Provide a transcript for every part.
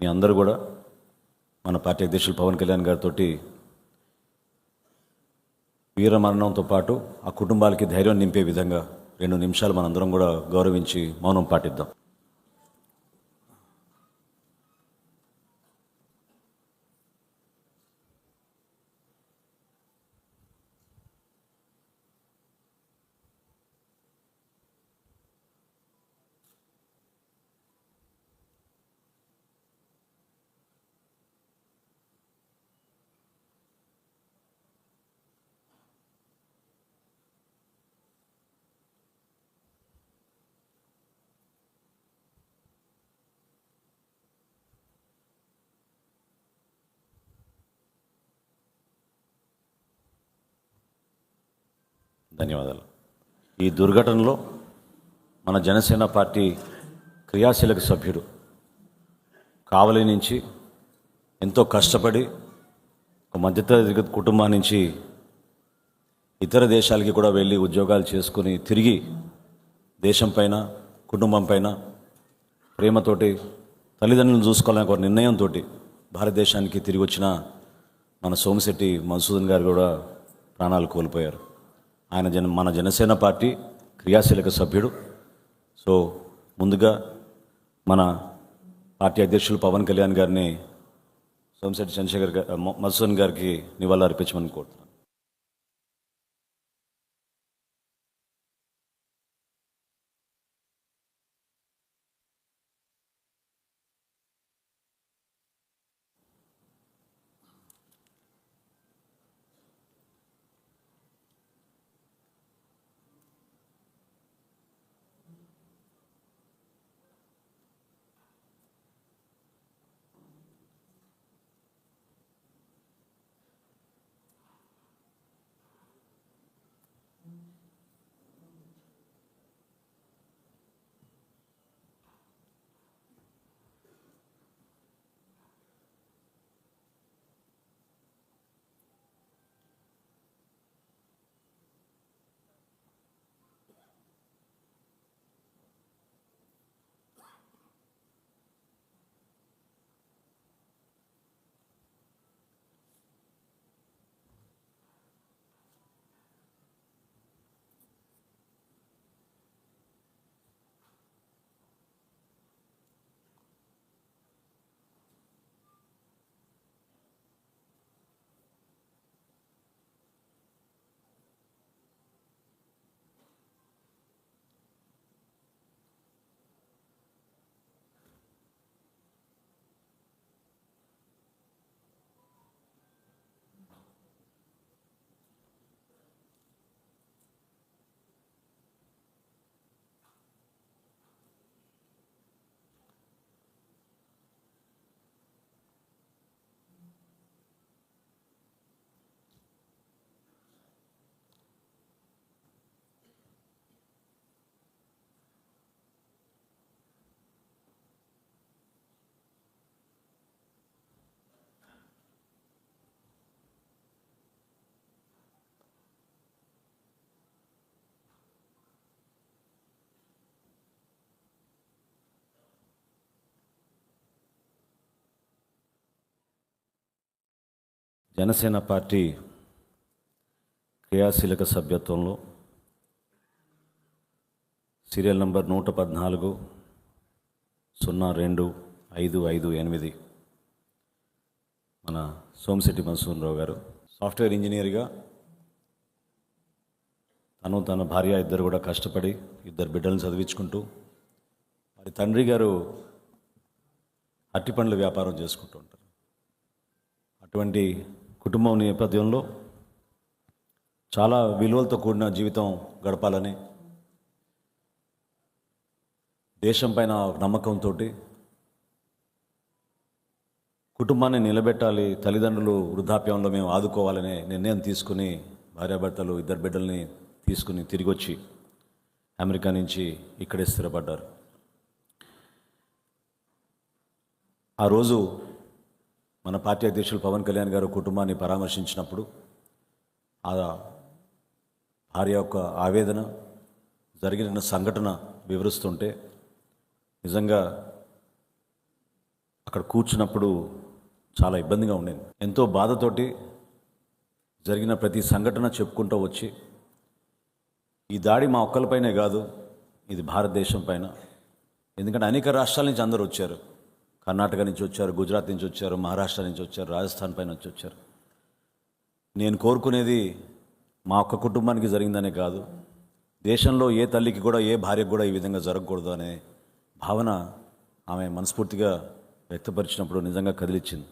మీ అందరూ కూడా మన పార్టీ అధ్యక్షులు పవన్ కళ్యాణ్ గారితో వీరమరణంతో పాటు ఆ కుటుంబాలకి ధైర్యం నింపే విధంగా 2 నిమిషాలు మనందరం కూడా గౌరవించి మౌనం పాటిద్దాం. ధన్యవాదాలు. ఈ దుర్ఘటనలో మన జనసేన పార్టీ క్రియాశీలక సభ్యుడు కావలి నుంచి ఎంతో కష్టపడి ఒక మధ్యతరగతి కుటుంబం నుంచి ఇతర దేశాలకి కూడా వెళ్ళి ఉద్యోగాలు చేసుకుని తిరిగి దేశం పైన కుటుంబం పైన ప్రేమతోటి తల్లిదండ్రులను చూసుకోవాలని ఒక నిర్ణయంతో భారతదేశానికి తిరిగి వచ్చిన మన సోమిశెట్టి మధుసూదన్ గారు కూడా ప్రాణాలు కోల్పోయారు. ఆయన మన జనసేన పార్టీ క్రియాశీలక సభ్యుడు. సో ముందుగా మన పార్టీ అధ్యక్షులు పవన్ కళ్యాణ్ గారిని సోమిశెట్టి చంద్రశేఖర్ మధుసూదన్ గారికి నివాళులు అర్పించమని కోరుతున్నాను. జనసేన పార్టీ క్రియాశీలక సభ్యత్వంలో సీరియల్ నంబర్ 114 02-558 మన సోమిశెట్టి మధుసూదన్ రావు గారు సాఫ్ట్వేర్ ఇంజనీర్గా తన భార్య ఇద్దరు కూడా కష్టపడి 2 బిడ్డలను చదివించుకుంటూ మరి తండ్రి గారు అరటిపండ్ల వ్యాపారం చేసుకుంటూ ఉంటారు. అటువంటి కుటుంబం నేపథ్యంలో చాలా విలువలతో కూడిన జీవితం గడపాలని దేశం పైన నమ్మకంతో కుటుంబాన్ని నిలబెట్టాలి, తల్లిదండ్రులు వృద్ధాప్యంలో మేము ఆదుకోవాలనే నిర్ణయం తీసుకుని భార్యాభర్తలు 2 బిడ్డల్ని తీసుకుని తిరిగి వచ్చి అమెరికా నుంచి ఇక్కడే స్థిరపడ్డారు. ఆ రోజు మన పార్టీ అధ్యక్షులు పవన్ కళ్యాణ్ గారు కుటుంబాన్ని పరామర్శించినప్పుడు ఆ భార్య యొక్క ఆవేదన, జరిగిన సంఘటన వివరిస్తుంటే నిజంగా అక్కడ కూర్చున్నప్పుడు చాలా ఇబ్బందిగా ఉండేది. ఎంతో బాధతోటి జరిగిన ప్రతి సంఘటన చెప్పుకుంటూ వచ్చి ఈ దాడి మా ఒక్కరిపైనే కాదు, ఇది భారతదేశం పైన. ఎందుకంటే అనేక రాష్ట్రాల నుంచి అందరూ వచ్చారు. కర్ణాటక నుంచి వచ్చారు, గుజరాత్ నుంచి వచ్చారు, మహారాష్ట్ర నుంచి వచ్చారు, రాజస్థాన్ పైన నుంచి వచ్చారు. నేను కోరుకునేది మా ఒక్క కుటుంబానికి జరిగిందనే కాదు, దేశంలో ఏ తల్లికి కూడా, ఏ భార్యకు కూడా ఈ విధంగా జరగకూడదు అనే భావన ఆమె మనస్ఫూర్తిగా వ్యక్తపరిచినప్పుడు నిజంగా కదిలిచ్చింది.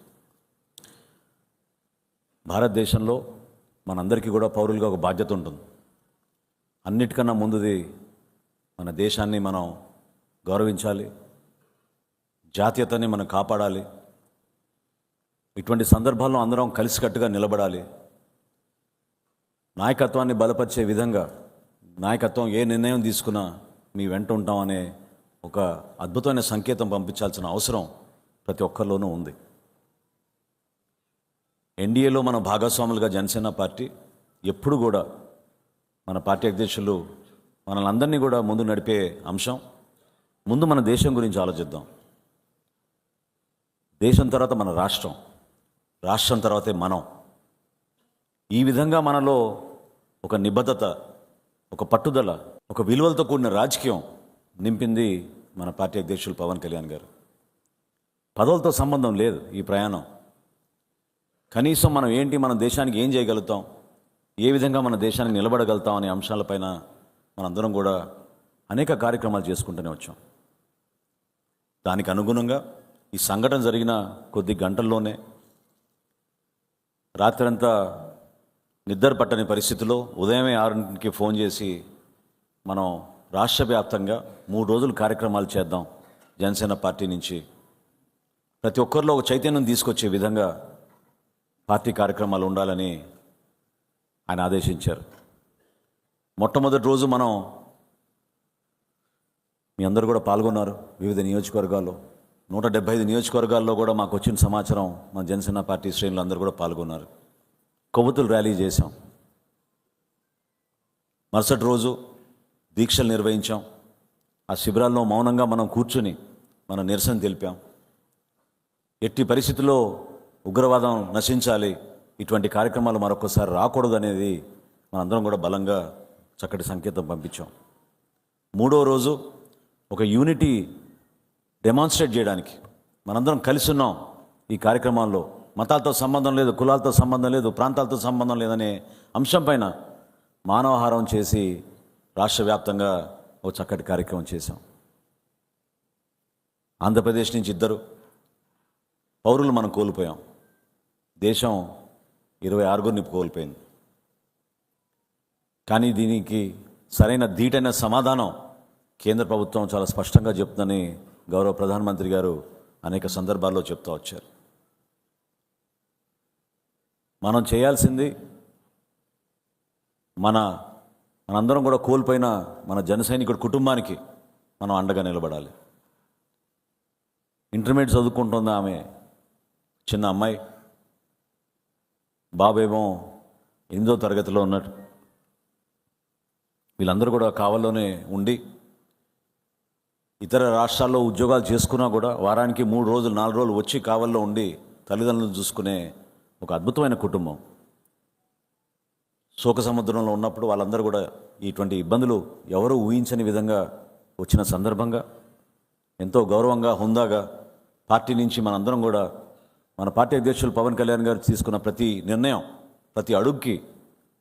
భారతదేశంలో మనందరికీ కూడా పౌరులుగా ఒక బాధ్యత ఉంటుంది. అన్నిటికన్నా ముందుది మన దేశాన్ని మనం గౌరవించాలి, జాతీయతని మనం కాపాడాలి. ఇటువంటి సందర్భాల్లో అందరం కలిసికట్టుగా నిలబడాలి. నాయకత్వాన్ని బలపరిచే విధంగా, నాయకత్వం ఏ నిర్ణయం తీసుకున్నా మీ వెంట ఉంటామనే ఒక అద్భుతమైన సంకేతం పంపించాల్సిన అవసరం ప్రతి ఒక్కరిలోనూ ఉంది. ఎన్డీఏలో మన భాగస్వాములుగా జనసేన పార్టీ ఎప్పుడు కూడా, మన పార్టీ అధ్యక్షులు మనల్ని అందరినీ కూడా ముందు నడిపే అంశం, ముందు మన దేశం గురించి ఆలోచిద్దాం. దేశం తర్వాత మన రాష్ట్రం, రాష్ట్రం తర్వాతే మనం. ఈ విధంగా మనలో ఒక నిబద్ధత, ఒక పట్టుదల, ఒక విలువలతో కూడిన రాజకీయం నింపింది మన పార్టీ అధ్యక్షులు పవన్ కళ్యాణ్ గారు. పదవులతో సంబంధం లేదు ఈ ప్రయాణం. కనీసం మనం ఏంటి, మన దేశానికి ఏం చేయగలుగుతాం, ఏ విధంగా మన దేశానికి నిలబడగలుగుతాం అనే అంశాలపైన మనందరం కూడా అనేక కార్యక్రమాలు చేసుకుంటూనే వచ్చాం. దానికి అనుగుణంగా ఈ సంఘటన జరిగిన కొద్ది గంటల్లోనే రాత్రంతా నిద్ర పట్టని పరిస్థితిలో ఉదయమే 6కి ఫోన్ చేసి మనం రాష్ట్ర వ్యాప్తంగా 3 రోజులు కార్యక్రమాలు చేద్దాం, జనసేన పార్టీ నుంచి ప్రతి ఒక్కరిలో ఒక చైతన్యం తీసుకొచ్చే విధంగా పార్టీ కార్యక్రమాలు ఉండాలని ఆయన ఆదేశించారు. మొట్టమొదటి రోజు మనం మీ అందరూ కూడా పాల్గొన్నారు. వివిధ నియోజకవర్గాల్లో 175 నియోజకవర్గాల్లో కూడా మాకు వచ్చిన సమాచారం, మన జనసేన పార్టీ శ్రేణులు అందరూ కూడా పాల్గొన్నారు. కొవ్వొత్తులు ర్యాలీ చేశాం. మరుసటి రోజు దీక్షలు నిర్వహించాం. ఆ శిబిరాల్లో మౌనంగా మనం కూర్చుని మన నిరసన తెలిపాం. ఎట్టి పరిస్థితుల్లో ఉగ్రవాదం నశించాలి, ఇటువంటి కార్యక్రమాలు మరొకసారి రాకూడదు అనేది మనందరం కూడా బలంగా చక్కటి సంకేతం పంపించాం. 3వ రోజు ఒక యూనిటీ డెమాన్స్ట్రేట్ చేయడానికి మనందరం కలిసి ఉన్నాం. ఈ కార్యక్రమాల్లో మతాలతో సంబంధం లేదు, కులాలతో సంబంధం లేదు, ప్రాంతాలతో సంబంధం లేదనే అంశం పైన మానవహారం చేసి రాష్ట్ర వ్యాప్తంగా ఒక చక్కటి కార్యక్రమం చేశాం. ఆంధ్రప్రదేశ్ నుంచి 2 పౌరులు మనం కోల్పోయాం. దేశం 26 కోల్పోయింది. కానీ దీనికి సరైన ధీటైన సమాధానం కేంద్ర ప్రభుత్వం చాలా స్పష్టంగా చెప్తుందని గౌరవ ప్రధానమంత్రి గారు అనేక సందర్భాల్లో చెప్తూ వచ్చారు. మనం చేయాల్సింది, మనందరం కూడా కోల్పోయిన మన జన సైనికుడి కుటుంబానికి మనం అండగా నిలబడాలి. ఇంటర్మీడియట్ చదువుకుంటుంది ఆమె, చిన్న అమ్మాయి. బాబేమో 8వ తరగతిలో ఉన్నాడు. వీళ్ళందరూ కూడా కావల్లోనే ఉండి ఇతర రాష్ట్రాల్లో ఉద్యోగాలు చేసుకున్నా కూడా వారానికి 3 రోజులు 4 రోజులు వచ్చి కావల్లో ఉండి తల్లిదండ్రులను చూసుకునే ఒక అద్భుతమైన కుటుంబం. శోక సముద్రంలో ఉన్నప్పుడు వాళ్ళందరూ కూడా ఇటువంటి ఇబ్బందులు ఎవరూ ఊహించని విధంగా వచ్చిన సందర్భంగా ఎంతో గౌరవంగా, హుందాగా పార్టీ నుంచి మనందరం కూడా, మన పార్టీ అధ్యక్షులు పవన్ కళ్యాణ్ గారు తీసుకున్న ప్రతి నిర్ణయం, ప్రతి అడుగుకి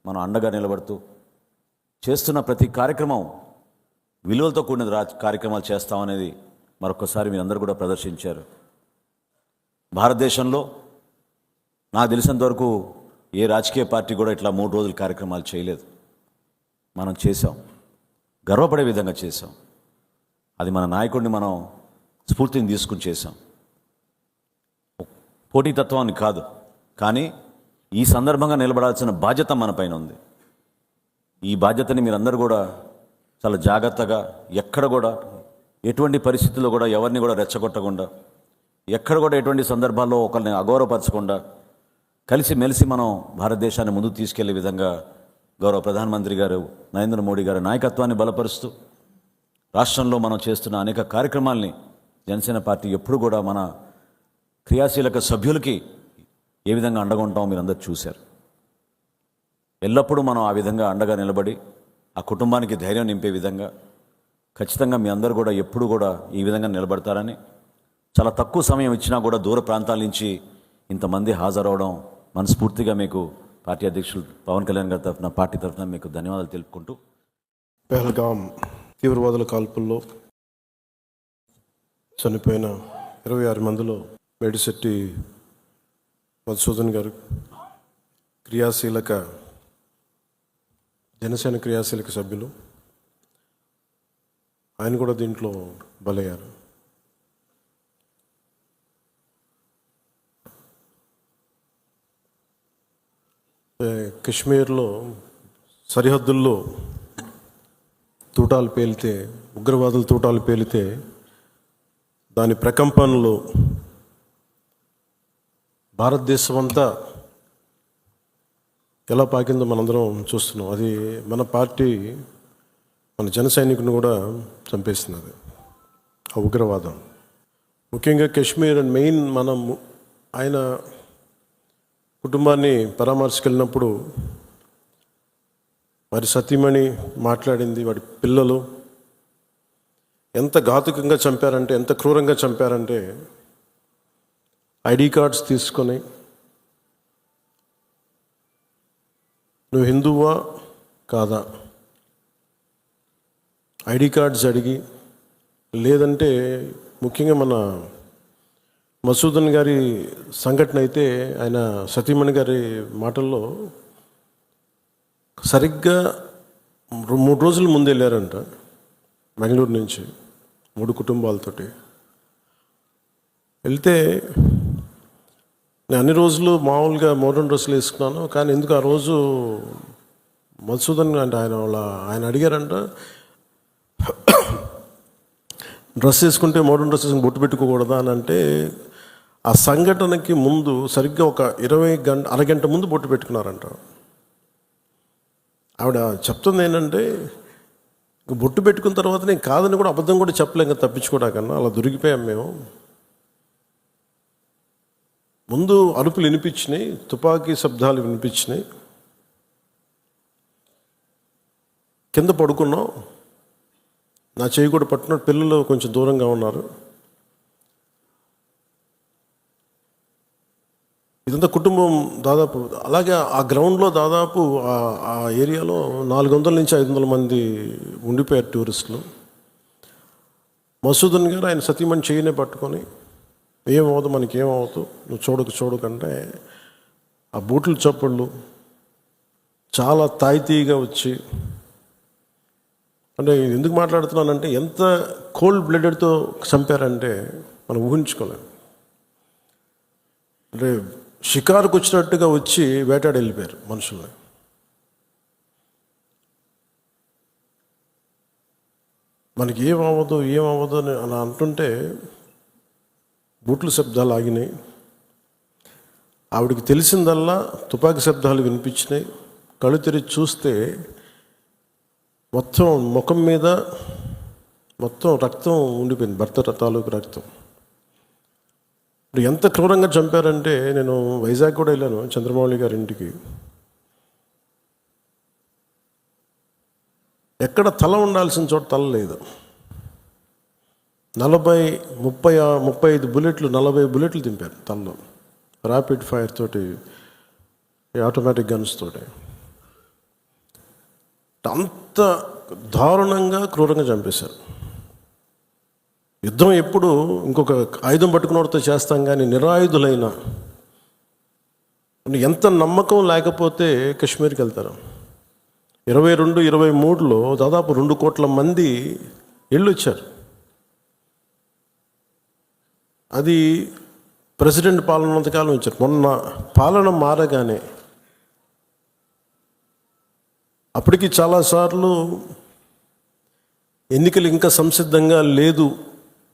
మనం అండగా నిలబడుతూ చేస్తున్న ప్రతి కార్యక్రమం విలువలతో కూడిన కార్యక్రమాలు చేస్తామనేది మరొకసారి మీరందరూ కూడా ప్రదర్శించారు. భారతదేశంలో నాకు తెలిసినంతవరకు ఏ రాజకీయ పార్టీ కూడా ఇట్లా 3 రోజుల కార్యక్రమాలు చేయలేదు. మనం చేసాం, గర్వపడే విధంగా చేసాం. అది మన నాయకుడిని మనం స్ఫూర్తిని తీసుకుని చేసాం. పోటీతత్వాన్ని కాదు, కానీ ఈ సందర్భంగా నిలబడాల్సిన బాధ్యత మన పైన ఉంది. ఈ బాధ్యతని మీరందరూ కూడా చాలా జాగ్రత్తగా, ఎక్కడ కూడా ఎటువంటి పరిస్థితుల్లో కూడా ఎవరిని కూడా రెచ్చగొట్టకుండా, ఎక్కడ కూడా ఎటువంటి సందర్భాల్లో ఒకరిని అగౌరవపరచకుండా కలిసిమెలిసి మనం భారతదేశాన్ని ముందుకు తీసుకెళ్లే విధంగా గౌరవ ప్రధానమంత్రి గారు నరేంద్ర మోడీ గారి నాయకత్వాన్ని బలపరుస్తూ రాష్ట్రంలో మనం చేస్తున్న అనేక కార్యక్రమాల్ని జనసేన పార్టీ ఎప్పుడు కూడా మన క్రియాశీలక సభ్యులకి ఏ విధంగా అండగా ఉంటామో మీరు అందరూ చూశారు. ఎల్లప్పుడూ మనం ఆ విధంగా అండగా నిలబడి ఆ కుటుంబానికి ధైర్యం నింపే విధంగా ఖచ్చితంగా మీ అందరూ కూడా ఎప్పుడు కూడా ఈ విధంగా నిలబడతారని, చాలా తక్కువ సమయం ఇచ్చినా కూడా దూర ప్రాంతాల నుంచి ఇంతమంది హాజరవడం మనస్ఫూర్తిగా మీకు పార్టీ అధ్యక్షులు పవన్ కళ్యాణ్ గారి తరఫున, పార్టీ తరఫున మీకు ధన్యవాదాలు తెలుపుకుంటూ, పెహల్గాం తీవ్రవాదుల కాల్పుల్లో చనిపోయిన 26 మందిలో మేడిశెట్టి మధుసూదన్ గారు జనసేన క్రియాశీలక సభ్యులు, ఆయన కూడా దీంట్లో బలయ్యారు. కశ్మీర్లో సరిహద్దుల్లో తూటాలు పేలితే, ఉగ్రవాదుల తూటాలు పేలితే దాని ప్రకంపనలు భారతదేశం అంతా ఎలా పాకిందో మనందరం చూస్తున్నాం. అది మన పార్టీ, మన జన సైనికుని కూడా చంపేస్తున్నది ఆ ఉగ్రవాదం. ముఖ్యంగా కశ్మీర్ అండ్ మెయిన్ మనం ఆయన కుటుంబాన్ని పరామర్శకెళ్ళినప్పుడు వారి సతీమణి మాట్లాడింది, వాడి పిల్లలు ఎంత ఘాతుకంగా చంపారంటే, ఎంత క్రూరంగా చంపారంటే, ఐడి కార్డ్స్ తీసుకొని నువ్వు హిందువా కాదా ఐడి కార్డ్స్ అడిగి, లేదంటే ముఖ్యంగా మన మసూదన్ గారి సంఘటన అయితే ఆయన సతీమణి గారి మాటల్లో సరిగ్గా 3 రోజుల ముందు వెళ్ళారంట బెంగళూరు నుంచి 3 కుటుంబాలతోటి. వెళ్తే నేను అన్ని రోజులు మామూలుగా మోడర్న్ డ్రెస్సులు వేసుకున్నాను, కానీ ఎందుకు ఆ రోజు మధుసూదన్ అంటే ఆయన అడిగారంట, డ్రెస్ వేసుకుంటే మోడర్న్ డ్రెస్ వేసుకుని బొట్టు పెట్టుకోకూడదా అని. అంటే ఆ సంఘటనకి ముందు సరిగ్గా ఒక అరగంట ముందు బొట్టు పెట్టుకున్నారంట. ఆవిడ చెప్తుంది ఏంటంటే, బొట్టు పెట్టుకున్న తర్వాత నేను కాదని కూడా అబద్ధం కూడా చెప్పలేం కదా తప్పించుకోవడాకన్నా, అలా దొరికిపోయాం మేము. ముందు అరుపులు వినిపించినాయి, తుపాకీ శబ్దాలు వినిపించినాయి, కింద పడుకున్నాం, నా చేయి కూడా పట్టుకున్నాడు, పిల్లలు కొంచెం దూరంగా ఉన్నారు. ఇదంతా కుటుంబం దాదాపు అలాగే ఆ గ్రౌండ్లో దాదాపు ఆ ఏరియాలో 400 నుంచి 500 మంది ఉండిపోయారు టూరిస్టులు. మసూదన్ గారు ఆయన సతీమణి చేయనే పట్టుకొని, ఏమవుతుంది మనకేమవుతుంది, నువ్వు చూడకంటే ఆ బూట్ల చప్పుళ్ళు చాలా తాయితీగా వచ్చి, అంటే ఎందుకు మాట్లాడుతున్నానంటే ఎంత కోల్డ్ బ్లడెడ్తో చంపారంటే మనం ఊహించుకోలేం. అంటే షికారుకు వచ్చినట్టుగా వచ్చి వేటాడి వెళ్ళిపోయారు మనుషుల్ని. మనకి ఏమవ్వదు అని అలా అంటుంటే బూట్ల శబ్దాలు ఆగినాయి. ఆవిడికి తెలిసిందల్లా తుపాకీ శబ్దాలు వినిపించినాయి. కళ్ళు తెరిచి చూస్తే మొత్తం ముఖం మీద మొత్తం రక్తం ఉండిపోయింది, భర్త తాలూకు రక్తం. ఇప్పుడు ఎంత క్రూరంగా చంపారంటే, నేను వైజాగ్ కూడా వెళ్ళాను చంద్రమౌళి గారి ఇంటికి. ఎక్కడ తల ఉండాల్సిన చోట తల లేదు. 35 బుల్లెట్లు 40 బుల్లెట్లు దింపారు తలలో, ర్యాపిడ్ ఫైర్ తోటి, ఆటోమేటిక్ గన్స్ తోటి. అంత దారుణంగా క్రూరంగా చంపేశారు. యుద్ధం ఎప్పుడు ఇంకొక ఆయుధం పట్టుకున్నవాడితో చేస్తాం, కానీ నిరాయుధులైన ఎంత నమ్మకం లేకపోతే కశ్మీర్కి వెళ్తారు. 22-23లో దాదాపు 2 కోట్ల మంది వెళ్ళొచ్చారు. అది ప్రెసిడెంట్ పాలన ఉన్నంతకాలం వచ్చారు. మొన్న పాలన మారగానే అప్పటికి చాలాసార్లు ఎన్నికలు ఇంకా సంసిద్ధంగా లేదు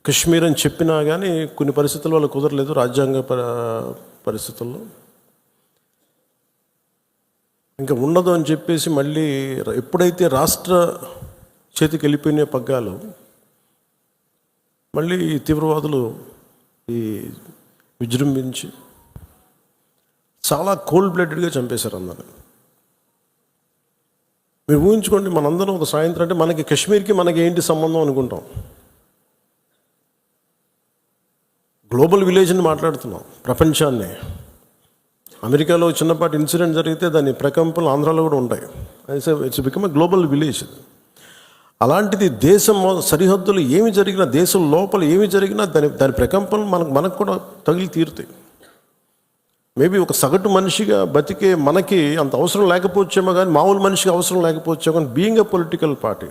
కశ్మీర్ అని చెప్పినా కానీ కొన్ని పరిస్థితుల వల్ల కుదరలేదు, రాజ్యాంగ పరిస్థితుల్లో ఇంకా ఉండదు అని చెప్పేసి మళ్ళీ ఎప్పుడైతే రాష్ట్ర చేతికి వెళ్ళిపోయిన పగ్గాలు, మళ్ళీ తీవ్రవాదులు ఈ విజృంభించి చాలా కోల్డ్ బ్లడెడ్గా చంపేశారు అందరూ. మీరు ఊహించుకోండి, మనందరం ఒక సాయంత్రం అంటే మనకి కాశ్మీర్కి మనకి ఏంటి సంబంధం అనుకుంటాం. గ్లోబల్ విలేజ్ని మాట్లాడుతున్నాం, ప్రపంచాన్ని. అమెరికాలో చిన్నపాటి ఇన్సిడెంట్ జరిగితే దాని ప్రకంపనలు ఆంధ్రాలో కూడా ఉంటాయి. It's become a global village. అలాంటిది దేశం సరిహద్దులు ఏమి జరిగినా, దేశం లోపల ఏమి జరిగినా దాని ప్రకంపనలు మనకు కూడా తగిలి తీరుతాయి. మేబీ ఒక సగటు మనిషిగా బతికే మనకి అంత అవసరం లేకపోవచ్చేమో, కానీ మామూలు మనిషికి అవసరం లేకపోవచ్చేమో, కానీ being a political party,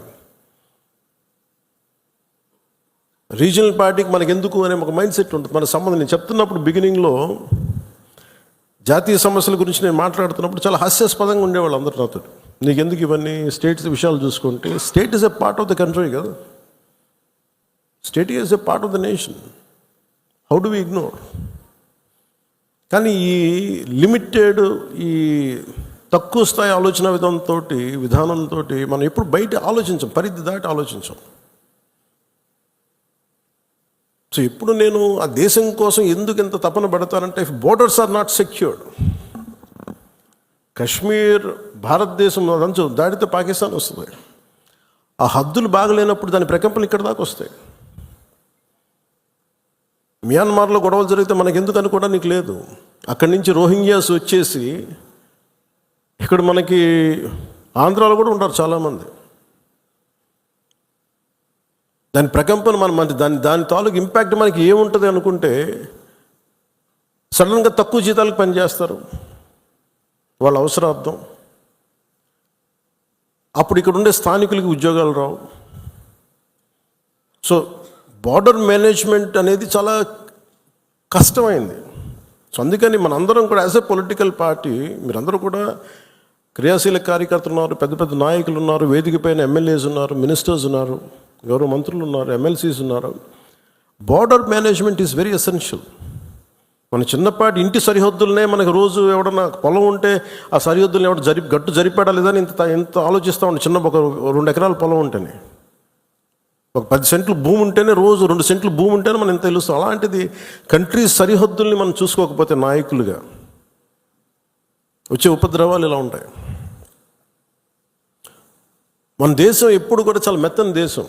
regional పార్టీకి మనకు ఎందుకు అనే ఒక మైండ్ సెట్ ఉంటుంది. మన సంబంధం నేను చెప్తున్నప్పుడు బిగినింగ్లో జాతీయ సమస్యల గురించి నేను మాట్లాడుతున్నప్పుడు చాలా హాస్యాస్పదంగా ఉండేవాళ్ళు అందరూ నాతో. నీకు ఎందుకు ఇవన్నీ స్టేట్స్ విషయాలు చూసుకుంటే, state is a part of the country కదా, state is a part of the nation. How do we ignore? కానీ ఈ లిమిటెడ్, ఈ తక్కువ స్థాయి ఆలోచన విధానంతో మనం ఎప్పుడు బయట ఆలోచించాం, పరిధి దాటి ఆలోచించాం. సో ఇప్పుడు నేను ఆ దేశం కోసం ఎందుకు ఎంత తపన పడతానంటే, if borders are not secured, Kashmir భారతదేశం అదంచు దాడితే పాకిస్తాన్ వస్తుంది. ఆ హద్దులు బాగలేనప్పుడు దాని ప్రకంపనలు ఇక్కడ దాకా వస్తాయి. మియాన్మార్లో గొడవలు జరిగితే మనకు ఎందుకు అనుకోవడానికి లేదు. అక్కడి నుంచి రోహింగ్యాస్ వచ్చేసి ఇక్కడ మనకి ఆంధ్రాలో కూడా ఉంటారు చాలామంది. దాని ప్రకంపన దాని తాలూకు ఇంపాక్ట్ మనకి ఏముంటుంది అనుకుంటే, సడన్గా తక్కువ జీతాలకు పనిచేస్తారు వాళ్ళ అవసరార్థం. అప్పుడు ఇక్కడ ఉండే స్థానికులకి ఉద్యోగాలు రావు. సో బార్డర్ మేనేజ్మెంట్ అనేది చాలా కష్టమైంది. సో అందుకని మనందరం కూడా యాజ్ ఎ పొలిటికల్ పార్టీ, మీరందరూ కూడా క్రియాశీలక కార్యకర్తలు ఉన్నారు, పెద్ద పెద్ద నాయకులు ఉన్నారు, వేదిక పైన ఎమ్మెల్యేస్ ఉన్నారు, మినిస్టర్స్ ఉన్నారు, గౌరవ మంత్రులు ఉన్నారు, ఎమ్మెల్సీస్ ఉన్నారు. Border management is very essential. మన చిన్నపాటి ఇంటి సరిహద్దులనే మనకు రోజు ఎవడన్నా పొలం ఉంటే ఆ సరిహద్దులను ఎవడ గట్టు జరిపాడా లేదని ఇంత ఆలోచిస్తూ ఉండే. చిన్న ఒక 2 ఎకరాల పొలం ఉంటేనే, ఒక 10 సెంట్లు భూమి ఉంటేనే, రోజు 2 సెంట్లు భూమి ఉంటేనే మనం ఎంత తెలుస్తాం. అలాంటిది కంట్రీ సరిహద్దుల్ని మనం చూసుకోకపోతే నాయకులుగా వచ్చే ఉపద్రవాలు ఇలా ఉంటాయి. మన దేశం ఎప్పుడు కూడా చాలా మెత్తని దేశం.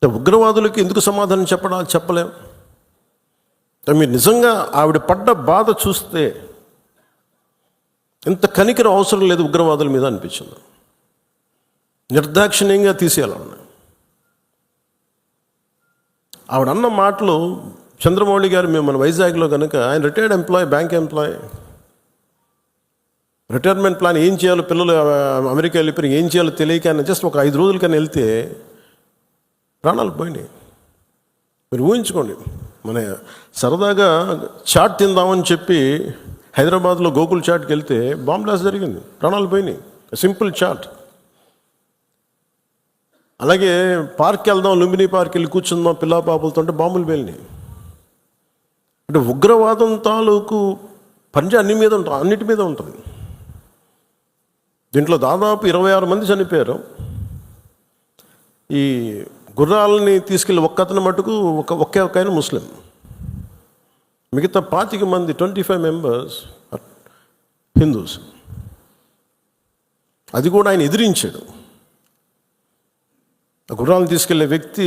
ఉగ్రవాదులకి ఎందుకు సమాధానం చెప్పలేం. మీరు నిజంగా ఆవిడ పడ్డ బాధ చూస్తే ఎంత కనికరం అవసరం లేదు ఉగ్రవాదుల మీద అనిపించింది. నిర్దాక్షిణ్యంగా తీసేయాలన్న ఆవిడ అన్న మాటలు. చంద్రమౌళి గారు మేము మన వైజాగ్లో కనుక, ఆయన retired employee, bank employee, retirement plan ఏం చేయాలో, పిల్లలు అమెరికా వెళ్ళిపోయి ఏం చేయాలో తెలియక ఆయన జస్ట్ ఒక 5 రోజుల కన్నా వెళ్తే ప్రాణాలు పోయినాయి. మీరు ఊహించుకోండి, మన సరదాగా చాట్ తిందామని చెప్పి హైదరాబాద్లో గోకుల్ చాట్కి వెళ్తే బాంబ్ బ్లాస్ట్ జరిగింది, ప్రాణాలు పోయినాయి. Simple chat. అలాగే పార్క్కి వెళ్దాం, లుంబిని పార్క్ వెళ్ళి కూర్చుందాం పిల్లా పాపలతో అంటే బాంబులు పేలినాయి. అంటే ఉగ్రవాదం తాలూకు పంజా అన్నిటి మీద ఉంటుంది. దీంట్లో దాదాపు 26 మంది చనిపోయారు. ఈ గుర్రాలని తీసుకెళ్ళి ఒక్కతను మటుకు ఒకే ఆయన ముస్లిం, మిగతా 25 మంది 25 మెంబర్స్ హిందూస్. అది కూడా ఆయన ఎదిరించాడు. ఆ గుర్రాలను తీసుకెళ్లే వ్యక్తి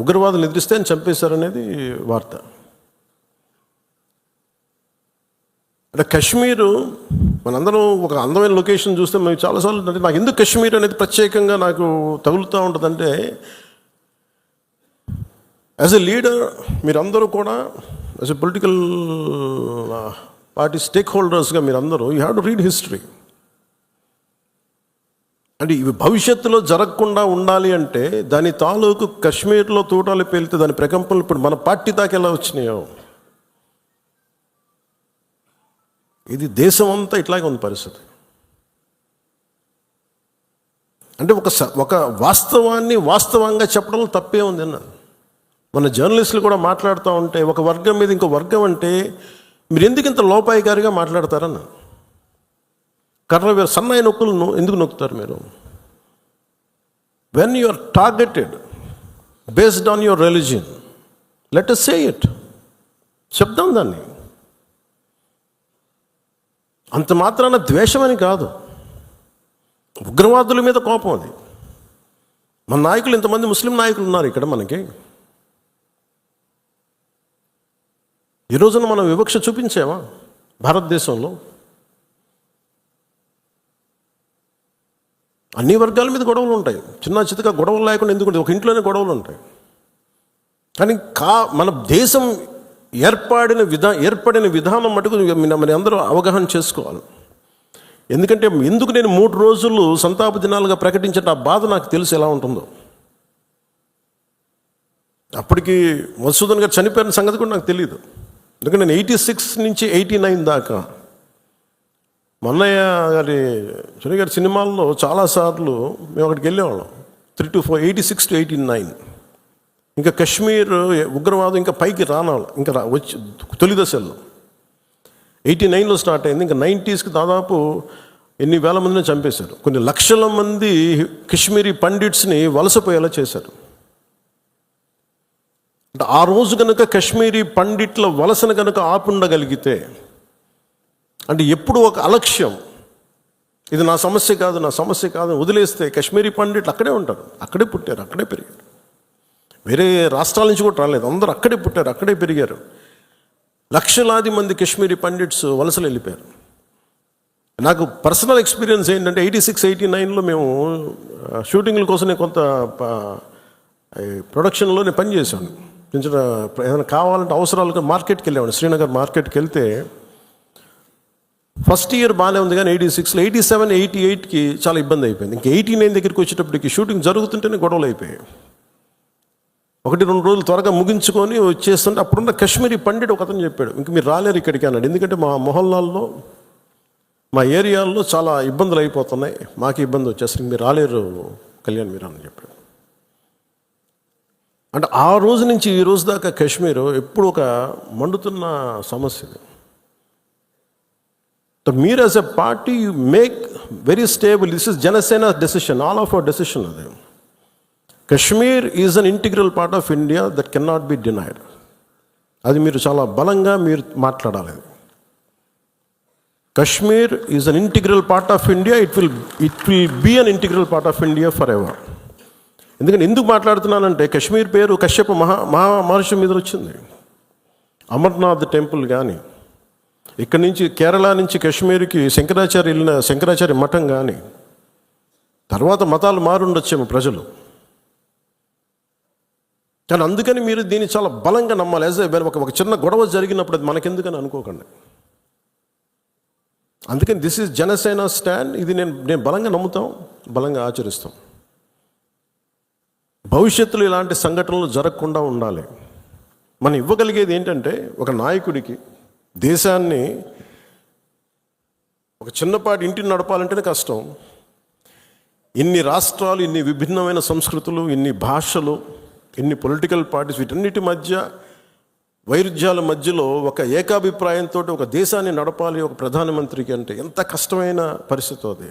ఉగ్రవాదులు ఎదిరిస్తే ఆయన చంపేశారనేది వార్త. అంటే కశ్మీరు మనందరం ఒక అందమైన లొకేషన్ చూస్తే మేము చాలాసార్లు అంటే నాకు ఎందుకు కశ్మీర్ అనేది ప్రత్యేకంగా నాకు తగులుతూ ఉంటుందంటే, యాజ్ ఎ లీడర్ మీరందరూ కూడా as a political party stake హోల్డర్స్గా మీరందరూ you have to read history. అంటే ఇవి భవిష్యత్తులో జరగకుండా ఉండాలి అంటే దాని తాలూకు కశ్మీర్లో తూటాలు పేలితే దాని ప్రకంపనలు ఇప్పుడు మన పార్టీ దాకా ఎలా వచ్చినాయో, ఇది దేశం అంతా ఇట్లాగే ఉంది పరిస్థితి. అంటే ఒక వాస్తవాన్ని వాస్తవంగా చెప్పడంలో తప్పే ఉంది అన్నాను. మన జర్నలిస్టులు కూడా మాట్లాడుతూ ఉంటే ఒక వర్గం మీద ఇంకో వర్గం అంటే మీరు ఎందుకు ఇంత లోపాయికారిగా మాట్లాడతారన్న. సన్నాయి నొక్కులను ఎందుకు నొక్కుతారు మీరు? When you are targeted based on your religion, let us say it. చెప్దాం దాన్ని. అంత మాత్రాన ద్వేషమని కాదు, ఉగ్రవాదుల మీద కోపం అది. మన నాయకులు, ఇంతమంది ముస్లిం నాయకులు ఉన్నారు ఇక్కడ మనకి. ఈ రోజున మనం వివక్ష చూపించామా భారతదేశంలో? అన్ని వర్గాల మీద గొడవలు ఉంటాయి, చిన్న చితక గొడవలు లేకుండా ఎందుకుంటే ఒక ఇంట్లోనే గొడవలు ఉంటాయి. కానీ మన దేశం ఏర్పడిన విధానం మటుకు మరి అందరూ అవగాహన చేసుకోవాలి. ఎందుకంటే ఎందుకు నేను 3 రోజులు సంతాప దినాలుగా ప్రకటించిన ఆ బాధ నాకు తెలుసు ఎలా ఉంటుందో. అప్పటికి మధుసూదన్ గారు చనిపోయిన సంగతి కూడా నాకు తెలియదు. ఎందుకంటే నేను 86 నుంచి 89 దాకా మన్నయ్య గారి చిన్న గారి సినిమాల్లో చాలాసార్లు మేము అక్కడికి వెళ్ళేవాళ్ళం. 3 to 4, 86 to 89. ఇంకా కశ్మీర్ ఉగ్రవాదం ఇంకా పైకి రానాలి, ఇంకా వచ్చి తొలి దశల్లో 89లో స్టార్ట్ అయింది. ఇంకా 90sకి దాదాపు ఎన్ని వేల మందిని చంపేశారు. కొన్ని లక్షల మంది కశ్మీరీ పండిట్స్ని వలసపోయేలా చేశారు. అంటే ఆ రోజు కనుక కశ్మీరీ పండిట్ల వలసను కనుక ఆపుండగలిగితే, అంటే ఎప్పుడు ఒక అలక్ష్యం, ఇది నా సమస్య కాదు, నా సమస్య కాదు వదిలేస్తే కశ్మీరీ పండిట్లు అక్కడే ఉంటారు, అక్కడే పుట్టారు, అక్కడే పెరిగారు. వేరే రాష్ట్రాల నుంచి కూడా రాలేదు, అందరూ అక్కడే పుట్టారు, అక్కడే పెరిగారు. లక్షలాది మంది కశ్మీరీ పండిట్స్ వలసలు వెళ్ళిపోయారు. నాకు పర్సనల్ ఎక్స్పీరియన్స్ ఏంటంటే 86, 89లో మేము షూటింగ్ల కోసం నేను కొంత ప్రొడక్షన్లో నేను పనిచేశాను. కొంచెం ఏదైనా కావాలంటే అవసరాలుగా మార్కెట్కి వెళ్ళేవాడిని. శ్రీనగర్ మార్కెట్కి వెళ్తే ఫస్ట్ ఇయర్ బాగానే ఉంది, కానీ 86లో 87, 88కి చాలా ఇబ్బంది అయిపోయింది. ఇంకా 89 దగ్గరికి వచ్చేటప్పటికి షూటింగ్ జరుగుతుంటేనే గొడవలు అయిపోయాయి. 1-2 రోజులు త్వరగా ముగించుకొని వచ్చేస్తుంటే అప్పుడున్న కశ్మీరీ పండిట్ ఒక అతను చెప్పాడు, ఇంక మీరు రాలేరు ఇక్కడికి అన్నాడు. ఎందుకంటే మా మొహల్లాల్లో, మా ఏరియాల్లో చాలా ఇబ్బందులు అయిపోతున్నాయి, మాకు ఇబ్బంది వచ్చేసరికి మీరు రాలేరు కళ్యాణ్ మీరు అని చెప్పాడు. అంటే ఆ రోజు నుంచి ఈ రోజు దాకా కశ్మీర్ ఎప్పుడు ఒక మండుతున్న సమస్య. మీరు as a party you make very stable. This is Janasena decision, all of our decision. అది Kashmir is an integral part of India that can not be denied. అది మీరు చాలా బలంగా మీరు మాట్లాడాలి. Kashmir is an integral part of India, it will be an integral part of India for ever. ఎందుకంటే ఎందుకు మాట్లాడుతున్నానంటే కశ్మీర్ పేరు కశ్యప మహర్షి మీద వచ్చింది. అమర్నాథ్ టెంపుల్ కానీ, ఇక్కడి నుంచి కేరళ నుంచి కశ్మీర్కి శంకరాచార్య మఠం కానీ, తర్వాత మతాలు మారుండొచ్చేమో ప్రజలు, కానీ అందుకని మీరు దీన్ని చాలా బలంగా నమ్మాలి. యాజ్ ఒక చిన్న గొడవ జరిగినప్పుడు అది మనకెందుకని అనుకోకండి. అందుకని దిస్ ఈజ్ జనసేన స్టాండ్. ఇది నేను బలంగా నమ్ముతాం, బలంగా ఆచరిస్తాం. భవిష్యత్తులో ఇలాంటి సంఘటనలు జరగకుండా ఉండాలి. మనం ఇవ్వగలిగేది ఏంటంటే ఒక నాయకుడికి దేశాన్ని, ఒక చిన్నపాటి ఇంటిని నడపాలంటేనే కష్టం. ఇన్ని రాష్ట్రాలు, ఇన్ని విభిన్నమైన సంస్కృతులు, ఇన్ని భాషలు, ఇన్ని పొలిటికల్ పార్టీస్, వీటన్నిటి మధ్య వైరుధ్యాల మధ్యలో ఒక ఏకాభిప్రాయంతో ఒక దేశాన్ని నడపాలి ఒక ప్రధానమంత్రికి అంటే ఎంత కష్టమైన పరిస్థితి అది.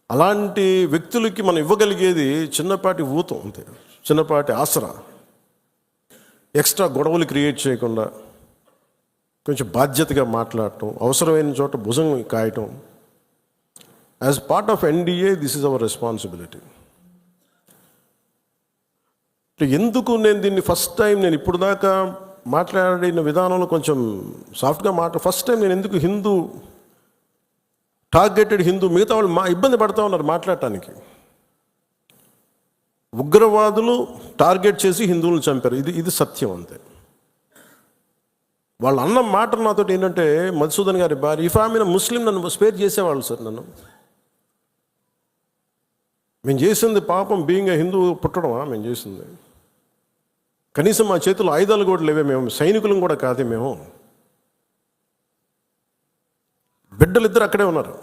అలాంటి వ్యక్తులకి మనం ఇవ్వగలిగేది చిన్నపాటి ఊతం అంతే, చిన్నపాటి ఆసరా. ఎక్స్ట్రా గొడవలు క్రియేట్ చేయకుండా కొంచెం బాధ్యతగా మాట్లాడటం, అవసరమైన చోట భుజం కాయటం. As part of NDA this is our responsibility. ఎందుకు నేను దీన్ని ఫస్ట్ టైం, నేను ఇప్పుడు దాకా మాట్లాడిన విధానంలో కొంచెం సాఫ్ట్గా ఫస్ట్ టైం నేను ఎందుకు హిందూ, టార్గెటెడ్ హిందూ, మిగతా వాళ్ళు ఇబ్బంది పడుతూ ఉన్నారు మాట్లాడటానికి. ఉగ్రవాదులు టార్గెట్ చేసి హిందువులను చంపారు, ఇది సత్యం అంతే. వాళ్ళు అన్న మాట నాతో ఏంటంటే, మధుసూదన్ గారి భార్య, ఇఫ్ ఆమె ముస్లిం నన్ను స్పేర్ చేసేవాళ్ళు సార్. నన్ను మేము చేసింది పాపం, బీయింగ్ ఏ హిందూ పుట్టడమా మేము చేసింది? కనీసం మా చేతుల్లో ఆయుధాలు కూడా లేవే, మేము సైనికులం కూడా కాదే, మేము బిడ్డలిద్దరు అక్కడే ఉన్నారు.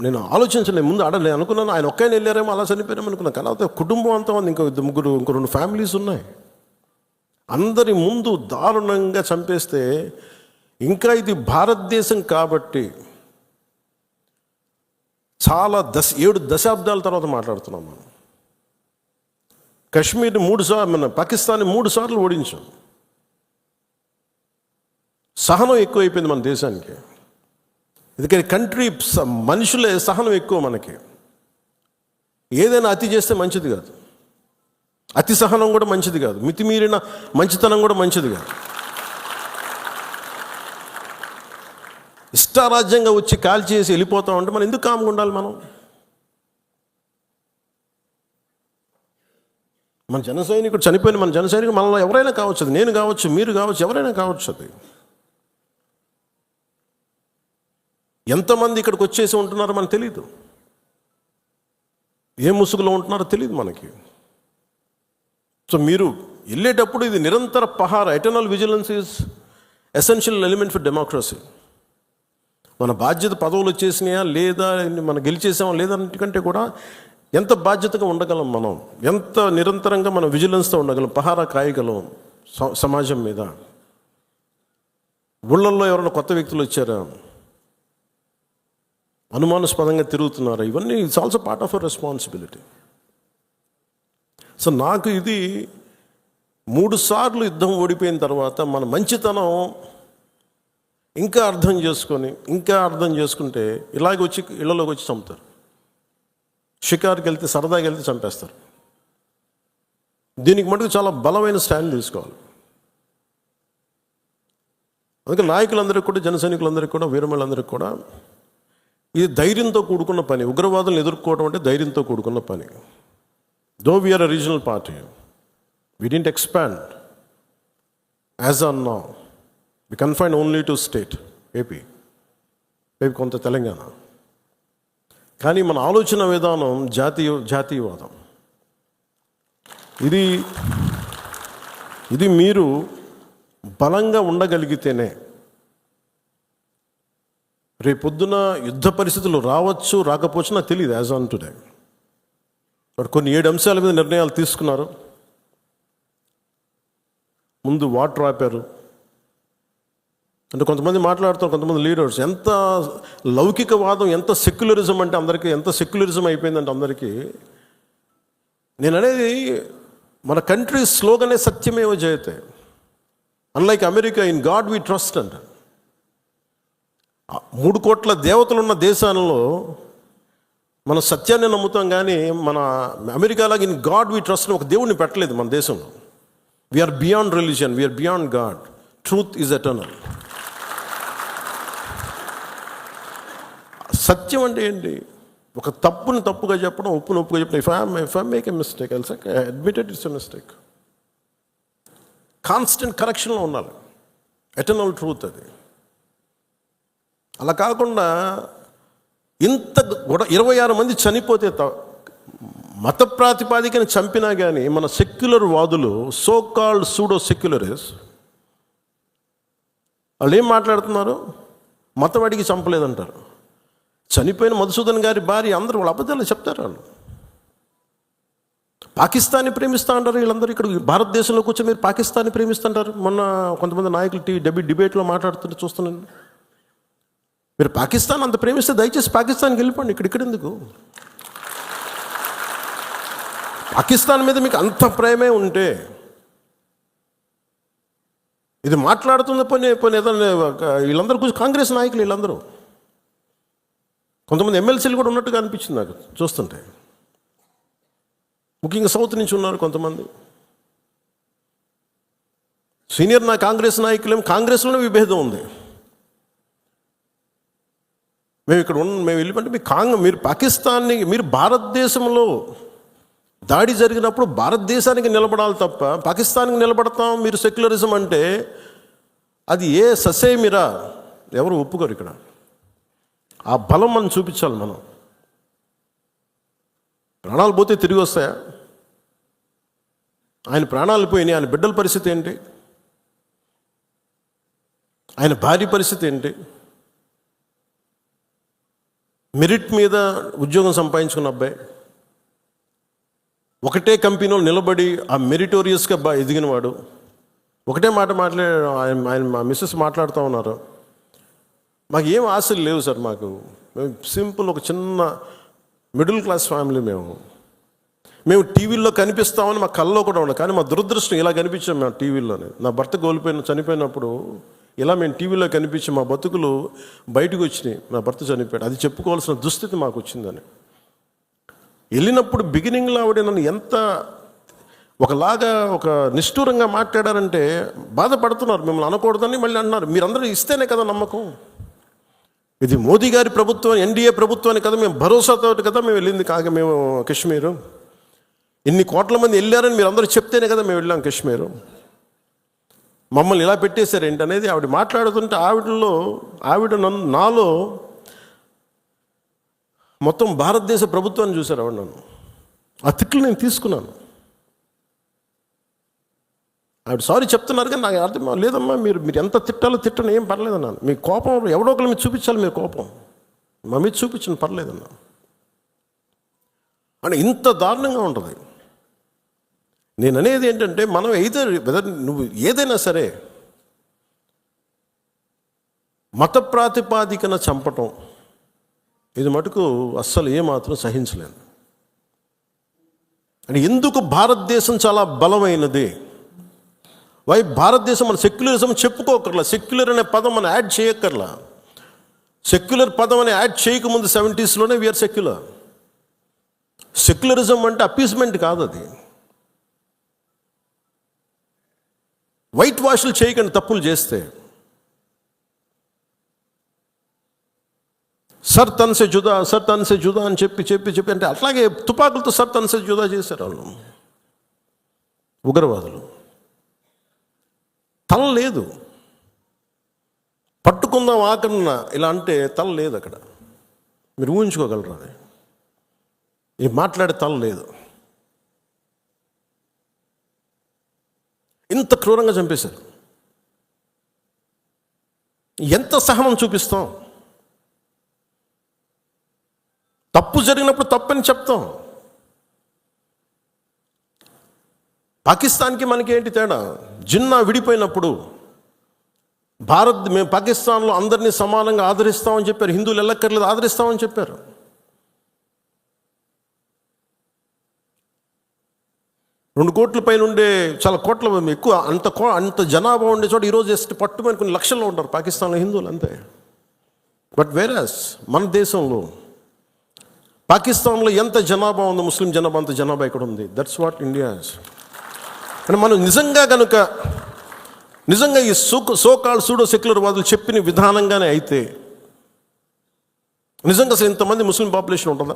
నేను ఆలోచించలేదు ముందు, నేను అనుకున్నాను ఆయన ఒక్కైనా వెళ్ళారేమో, అలా చనిపోయారేమో అనుకున్నాను. కానీ కుటుంబం అంతా ఉంది, ఇంకో 2 ఫ్యామిలీస్ ఉన్నాయి. అందరి ముందు దారుణంగా చంపేస్తే, ఇంకా ఇది భారతదేశం కాబట్టి చాలా 7 దశాబ్దాల తర్వాత మాట్లాడుతున్నాం మనం. కశ్మీర్ని 3 సార్లు, మన పాకిస్తాన్ని 3 సార్లు ఓడించాం. సహనం ఎక్కువైపోయింది మన దేశానికి. ఎందుకంటే మనుషులే సహనం ఎక్కువ మనకి. ఏదైనా అతి చేస్తే మంచిది కాదు, అతి సహనం కూడా మంచిది కాదు, మితిమీరిన మంచితనం కూడా మంచిది కాదు. ఇష్టారాజ్యంగా వచ్చి కాల్ చేసి వెళ్ళిపోతాం అంటే మనం ఎందుకు కామ్గా ఉండాలి? మన జన సైనికుడు చనిపోయిన మన జన సైనికుడు మనలో ఎవరైనా కావచ్చు, అది నేను కావచ్చు, మీరు కావచ్చు, ఎవరైనా కావచ్చు. అది ఎంతమంది ఇక్కడికి వచ్చేసి ఉంటున్నారో మనకు తెలియదు, ఏ ముసుగులో ఉంటున్నారో తెలియదు మనకి. సో మీరు వెళ్ళేటప్పుడు ఇది నిరంతర పహార, eternal vigilance is essential element for democracy. మన బాధ్యత పదవులు వచ్చేసినాయా లేదా, మనం గెలిచేసామా లేదా కంటే కూడా ఎంత బాధ్యతగా ఉండగలం, మనం ఎంత నిరంతరంగా మనం విజిలెన్స్తో ఉండగలం, పహారా కాయగలం సమాజం మీద. ఊళ్ళల్లో ఎవరైనా కొత్త వ్యక్తులు వచ్చారా, అనుమానాస్పదంగా తిరుగుతున్నారా, ఇవన్నీ it's also part of our responsibility. So నాకు ఇది 3 సార్లు యుద్ధం ఓడిపోయిన తర్వాత మన మంచితనం ఇంకా అర్థం చేసుకుంటే ఇలాగ వచ్చి ఇళ్లలోకి వచ్చి చంపుతారు. షికారుకి వెళ్తే, సరదాకి వెళ్తే చంపేస్తారు. దీనికి మటుకు చాలా బలమైన స్టాండ్ తీసుకోవాలి. అందుకే నాయకులందరికీ కూడా, జన సైనికులందరికీ కూడా, వీరమలందరికీ కూడా ఇది ధైర్యంతో కూడుకున్న పని. ఉగ్రవాదులను ఎదుర్కోవడం అంటే ధైర్యంతో కూడుకున్న పని. Though we are a regional party, we didn't expand as on now, we confine only to state AP, కొంత తెలంగాణ. కానీ మన ఆలోచన విధానం జాతీయవాదం. ఇది మీరు బలంగా ఉండగలిగితేనే రేపొద్దున యుద్ధ పరిస్థితులు రావచ్చు, రాకపోవచ్చు, నాకు తెలియదు యాజ్ ఆన్ టుడే. బట్ కొన్ని 7 అంశాల మీద నిర్ణయాలు తీసుకున్నారు. ముందు వాటర్ ఆపారు. అంటే కొంతమంది మాట్లాడుతారు, కొంతమంది లీడర్స్, ఎంత లౌకికవాదం, ఎంత సెక్యులరిజం అంటే అందరికీ, ఎంత సెక్యులరిజం అయిపోయిందంటే అందరికీ. నేను అనేది మన కంట్రీ స్లోగనే సత్యమేవ జయతే. Unlike America, in God we trust అంట. 3 కోట్ల దేవతలు ఉన్న దేశాలలో మన సత్యాన్ని నమ్ముతాం, కానీ మన అమెరికాలాగా ఇన్ గాడ్ వీ ట్రస్ట్ ఒక దేవుడిని పెట్టలేదు మన దేశంలో. We are beyond religion, we are beyond God, truth is eternal. సత్యం అంటే ఏంటి? ఒక తప్పుని తప్పుగా చెప్పడం, ఒప్పుని ఒప్పుగా చెప్పడం. If I make a mistake, I'll say admitted it's a mistake. Constant కరెక్షన్లో ఉండాలి. ఎటర్నల్ ట్రూత్ అది. అలా కాకుండా ఇంత 26 మంది చనిపోతే మత ప్రాతిపాదికన చంపినా కానీ మన సెక్యులర్ వాదులు, సో కాల్డ్ సూడో సెక్యులరిస్ట్, వాళ్ళు ఏం మాట్లాడుతున్నారు? మతం అడిగి చంపలేదంటారు. చనిపోయిన మధుసూదన్ గారి భార్య, అందరూ వాళ్ళు అబద్ధాలు చెప్తారు. వాళ్ళు పాకిస్తాన్ని ప్రేమిస్తా అంటారు. వీళ్ళందరూ ఇక్కడ భారతదేశంలో కూర్చొని మీరు పాకిస్తాన్ని ప్రేమిస్తుంటారు. మొన్న కొంతమంది నాయకులు డిబేట్లో మాట్లాడుతుంటే చూస్తున్నాను. మీరు పాకిస్తాన్ అంత ప్రేమిస్తే దయచేసి పాకిస్తాన్కి వెళ్ళిపోండి, ఇక్కడ ఎందుకు? పాకిస్తాన్ మీద మీకు అంత ప్రేమే ఉంటే ఇది మాట్లాడుతుంది. పోనీ ఏదైనా వీళ్ళందరూ కూర్చొని కాంగ్రెస్ నాయకులు వీళ్ళందరూ, కొంతమంది ఎమ్మెల్సీలు కూడా ఉన్నట్టుగా అనిపించింది నాకు చూస్తుంటే. ముఖ్యంగా సౌత్ నుంచి ఉన్నారు కొంతమంది సీనియర్ కాంగ్రెస్ నాయకులేం. కాంగ్రెస్లోనే విభేదం ఉంది. మేము వెళ్ళిపోతే మీరు పాకిస్తాన్ని, మీరు భారతదేశంలో దాడి జరిగినప్పుడు భారతదేశానికి నిలబడాలి తప్ప పాకిస్తాన్కి నిలబడతాం మీరు సెక్యులరిజం అంటే అది ఏ ససేమిరా, ఎవరు ఒప్పుకోరు. ఇక్కడ ఆ బలం మనం చూపించాలి. మనం ప్రాణాలు పోతే తిరిగి వస్తాయా? ఆయన ప్రాణాలు పోయినాయి, ఆయన బిడ్డల పరిస్థితి ఏంటి? ఆయన భార్య పరిస్థితి ఏంటి? మెరిట్ మీద ఉద్యోగం సంపాదించుకున్న అబ్బాయి, ఒకటే కంపెనీలో నిలబడి ఆ మెరిటోరియస్గా ఎదిగినవాడు, ఒకటే మాట ఆయన మా మిస్సెస్ మాట్లాడుతూ ఉన్నారు. మాకు ఏం ఆశలు లేవు సార్, మేము సింపుల్ ఒక చిన్న మిడిల్ క్లాస్ ఫ్యామిలీ. మేము టీవీల్లో కనిపిస్తామని మా కళ్ళలో కూడా ఉండదు, కానీ మా దురదృష్టం ఇలా కనిపించాం మేము టీవీల్లోనే. నా భర్త చనిపోయినప్పుడు ఇలా మేము టీవీలో కనిపించి మా బతుకులు బయటకు వచ్చినాయి. నా భర్త చనిపోయాడు, అది చెప్పుకోవాల్సిన దుస్థితి మాకు వచ్చిందని. వెళ్ళినప్పుడు బిగినింగ్లో ఆవిడ నన్ను ఎంత ఒకలాగా ఒక నిష్ఠూరంగా మాట్లాడారంటే బాధపడుతున్నారు. మిమ్మల్ని అనకూడదని మళ్ళీ అన్నారు. మీరందరూ ఇస్తేనే కదా నమ్మకం, ఇది మోదీ గారి ప్రభుత్వం, ఎన్డీఏ ప్రభుత్వాన్ని కదా మేము భరోసాతో కదా మేము వెళ్ళింది. మేము కాశ్మీరు ఇన్ని కోట్ల మంది వెళ్ళారని మీరు అందరూ చెప్తేనే కదా మేము వెళ్ళాం కాశ్మీరు. మమ్మల్ని ఇలా పెట్టేశారు ఏంటనేది ఆవిడ మాట్లాడుతుంటే నాలో మొత్తం భారతదేశ ప్రభుత్వాన్ని చూశారు ఆవిడ. నన్ను ఆ తిట్లు నేను తీసుకున్నాను. ఆవిడ సారీ చెప్తున్నారు కానీ నాకు అర్థం లేదమ్మా, మీరు ఎంత తిట్టాలో తిట్టను, ఏం పర్లేదన్నాను. మీ కోపం ఎవడో ఒకరి మీద చూపించాలి, మీరు కోపం మా మీద చూపించను పర్లేదన్నా అని. ఇంత దారుణంగా ఉంటుంది. నేను అనేది ఏంటంటే మనం నువ్వు ఏదైనా సరే మత ప్రాతిపాదికన చంపటం ఇది మటుకు అస్సలు ఏమాత్రం సహించలేను. అంటే ఎందుకు భారతదేశం చాలా బలమైనది, భారతదేశం మన సెక్యులరిజం చెప్పుకోకర్లా, సెక్యులర్ అనే పదం మనం యాడ్ చేయక్కర్లా. సెక్యులర్ పదం అని యాడ్ చేయకముందు 70s వీఆర్ సెక్యులర్. సెక్యులరిజం అంటే అపీస్మెంట్ కాదు, అది వైట్ వాష్లు చేయకండి తప్పులు చేస్తే. సర్ తన్సే జుదా అని చెప్పి అంటే అట్లాగే తుపాకులతో సర్ తన్సే జుదా చేశారు వాళ్ళు ఉగ్రవాదులు. తల లేదు, పట్టుకుందాం ఆకరణ ఇలా అంటే తల లేదు అక్కడ. మీరు ఊహించుకోగలరు అది. ఈ మాట్లాడే తల లేదు. ఇంత క్రూరంగా చంపేశారు. ఎంత సహనం చూపిస్తాం? తప్పు జరిగినప్పుడు తప్పని చెప్తాం. పాకిస్తాన్కి మనకి ఏంటి తేడా? జిన్నా విడిపోయినప్పుడు మేము పాకిస్తాన్లో అందరినీ సమానంగా ఆదరిస్తామని చెప్పారు. హిందువులు ఎల్లక్కర్లేదు, ఆదరిస్తామని చెప్పారు. రెండు కోట్ల పైన ఉండే, చాలా కోట్ల ఎక్కువ, అంత జనాభా ఉండే చోట ఈరోజు జస్ట్ పట్టుమని కొన్ని లక్షల్లో ఉంటారు పాకిస్తాన్లో హిందువులు అంతే. బట్ వేరస్ మన దేశంలో పాకిస్తాన్లో ఎంత జనాభా ఉందో ముస్లిం జనాభా అంత జనాభా ఇక్కడ ఉంది. That's what India is. అంటే మనం నిజంగా ఈ సోకాల్డ్ సూడో సెక్యులర్ వాదులు చెప్పిన విధానంగానే అయితే నిజంగా అసలు ఇంతమంది ముస్లిం పాపులేషన్ ఉంటుందా?